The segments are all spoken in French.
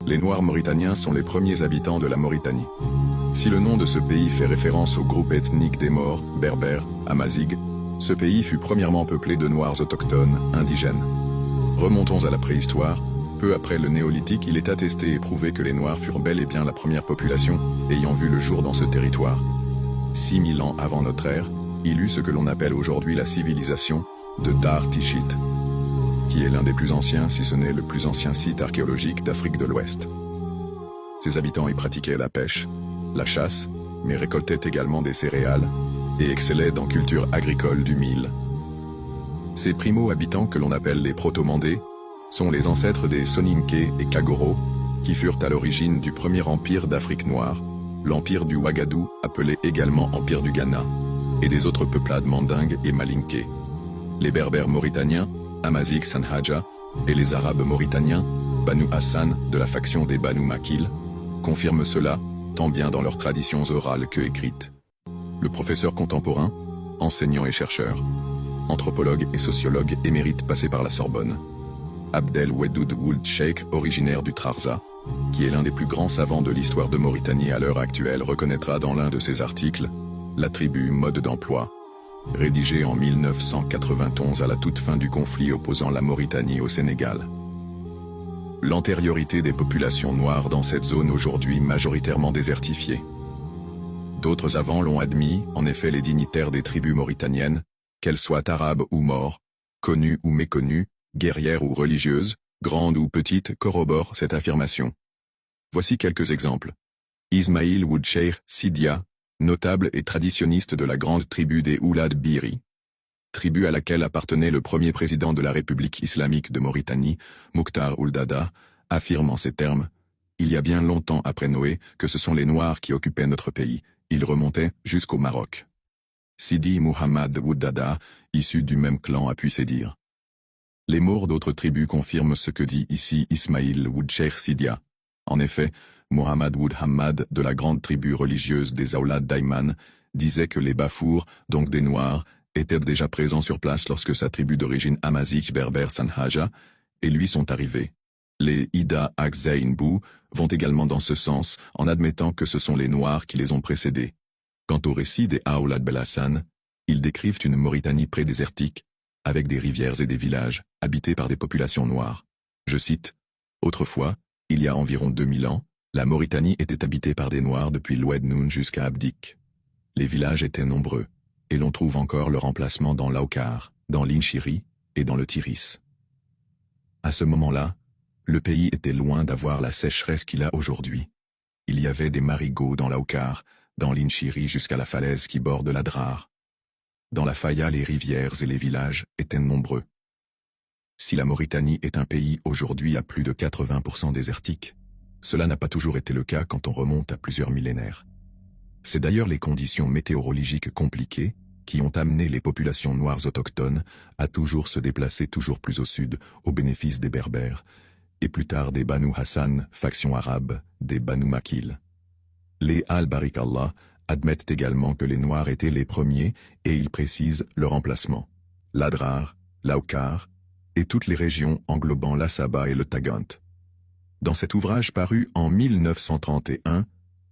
Les Noirs mauritaniens sont les premiers habitants de la Mauritanie. Si le nom de ce pays fait référence au groupe ethnique des Maures, berbères, amazighs, ce pays fut premièrement peuplé de Noirs autochtones, indigènes. Remontons à la préhistoire. Peu après le néolithique, il est attesté et prouvé que les Noirs furent bel et bien la première population ayant vu le jour dans ce territoire. 6000 ans avant notre ère, il eut ce que l'on appelle aujourd'hui la civilisation de Dar Tichit, qui est l'un des plus anciens, si ce n'est le plus ancien site archéologique d'Afrique de l'Ouest. Ses habitants y pratiquaient la pêche, la chasse, mais récoltaient également des céréales, et excellaient dans culture agricole du mil. Ces primo-habitants que l'on appelle les proto-mandés sont les ancêtres des Soninké et Kagoro, qui furent à l'origine du premier empire d'Afrique noire, l'empire du Ouagadou, appelé également empire du Ghana, et des autres peuplades mandingues et malinké. Les berbères mauritaniens, Amazigh Sanhaja, et les arabes mauritaniens, Banu Hassan, de la faction des Banu Makil, confirment cela, tant bien dans leurs traditions orales que écrites. Le professeur contemporain, enseignant et chercheur, anthropologue et sociologue émérite passé par la Sorbonne, Abdel Weddoud Ould Cheikh, originaire du Trarza, qui est l'un des plus grands savants de l'histoire de Mauritanie à l'heure actuelle, reconnaîtra dans l'un de ses articles la tribu mode d'emploi, rédigé en 1991 à la toute fin du conflit opposant la Mauritanie au Sénégal. L'antériorité des populations noires dans cette zone aujourd'hui majoritairement désertifiée. D'autres savants l'ont admis, en effet les dignitaires des tribus mauritaniennes, qu'elles soient arabes ou maures, connues ou méconnues, guerrières ou religieuses, grandes ou petites, corroborent cette affirmation. Voici quelques exemples. Ismail Ould Cheikh Sidia, notable et traditionniste de la grande tribu des Oulad Biri, tribu à laquelle appartenait le premier président de la République islamique de Mauritanie, Mokhtar Ould Daddah, affirme en ces termes « Il y a bien longtemps après Noé que ce sont les Noirs qui occupaient notre pays, ils remontaient jusqu'au Maroc. » Sidi Muhammad Ould Daddah, issu du même clan, appuie ces dires. Les Maures d'autres tribus confirment ce que dit ici Ismail Ould Cheikh Sidia. En effet, Mohamed Ould Hamad de la grande tribu religieuse des Aoulad Dayman disait que les Bafours, donc des Noirs, étaient déjà présents sur place lorsque sa tribu d'origine amazigh berbère Sanhaja et lui sont arrivés. Les Ida Akzaïnbou vont également dans ce sens en admettant que ce sont les Noirs qui les ont précédés. Quant au récit des Aoulad Belhassan, ils décrivent une Mauritanie prédésertique, avec des rivières et des villages, habités par des populations noires. Je cite, « Autrefois, il y a environ 2000 ans, la Mauritanie était habitée par des Noirs depuis l'Oued Noun jusqu'à Abdik. Les villages étaient nombreux, et l'on trouve encore leur emplacement dans l'Aukar, dans l'Inchiri et dans le Tiris. À ce moment-là, le pays était loin d'avoir la sécheresse qu'il a aujourd'hui. Il y avait des marigots dans l'Aukar, dans l'Inchiri jusqu'à la falaise qui borde la Drar. Dans la Faya, les rivières et les villages étaient nombreux. Si la Mauritanie est un pays aujourd'hui à plus de 80% désertique, cela n'a pas toujours été le cas quand on remonte à plusieurs millénaires. C'est d'ailleurs les conditions météorologiques compliquées qui ont amené les populations noires autochtones à toujours se déplacer toujours plus au sud, au bénéfice des Berbères, et plus tard des Banu Hassan, faction arabe, des Banu Makil. Les Al-Barikallah admettent également que les Noirs étaient les premiers et ils précisent leur emplacement. L'Adrar, l'Aukar, et toutes les régions englobant l'Assaba et le Tagant. Dans cet ouvrage paru en 1931,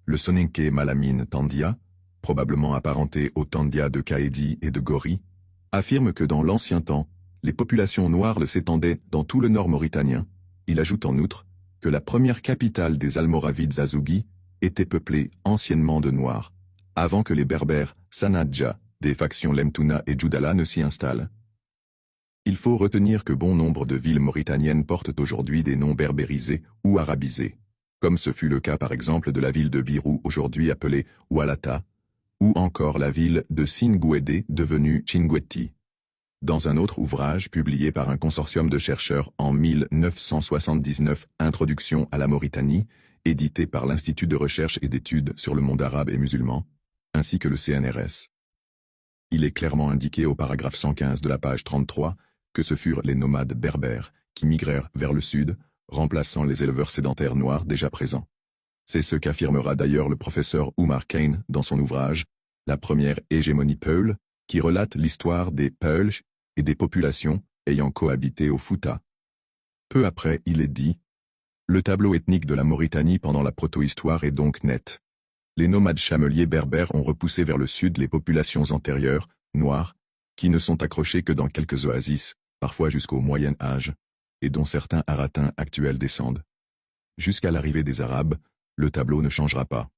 le Soninké Malamine Tandia, probablement apparenté au Tandia de Kaedi et de Gori, affirme que dans l'ancien temps, les populations noires s'étendaient dans tout le nord mauritanien. Il ajoute en outre que la première capitale des Almoravides Azougis était peuplée anciennement de Noirs, avant que les Berbères Sanadja, des factions Lemtouna et Djoudala ne s'y installent. Il faut retenir que bon nombre de villes mauritaniennes portent aujourd'hui des noms berbérisés ou arabisés, comme ce fut le cas par exemple de la ville de Birou aujourd'hui appelée Oualata, ou encore la ville de Singouédé devenue Chinguetti. Dans un autre ouvrage publié par un consortium de chercheurs en 1979, Introduction à la Mauritanie, édité par l'Institut de recherche et d'études sur le monde arabe et musulman, ainsi que le CNRS. Il est clairement indiqué au paragraphe 115 de la page 33 que ce furent les nomades berbères qui migrèrent vers le sud, remplaçant les éleveurs sédentaires noirs déjà présents. C'est ce qu'affirmera d'ailleurs le professeur Oumar Kane dans son ouvrage « La première hégémonie Peul », qui relate l'histoire des Peuls et des populations ayant cohabité au Fouta. Peu après, il est dit Le tableau ethnique de la Mauritanie pendant la protohistoire est donc net. Les nomades chameliers berbères ont repoussé vers le sud les populations antérieures, noires, qui ne sont accrochées que dans quelques oasis, parfois jusqu'au Moyen Âge, et dont certains Haratins actuels descendent. Jusqu'à l'arrivée des Arabes, le tableau ne changera pas.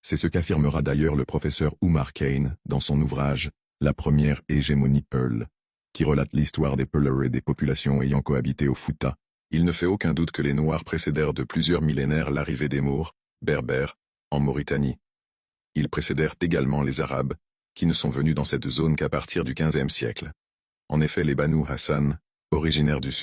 C'est ce qu'affirmera d'ailleurs le professeur Oumar Kane dans son ouvrage « La première hégémonie Pearl », qui relate l'histoire des Peulhers et des populations ayant cohabité au Fouta. Il ne fait aucun doute que les Noirs précédèrent de plusieurs millénaires l'arrivée des Maures, berbères, en Mauritanie. Ils précédèrent également les Arabes, qui ne sont venus dans cette zone qu'à partir du XVe siècle. En effet, les Banu Hassan, originaires du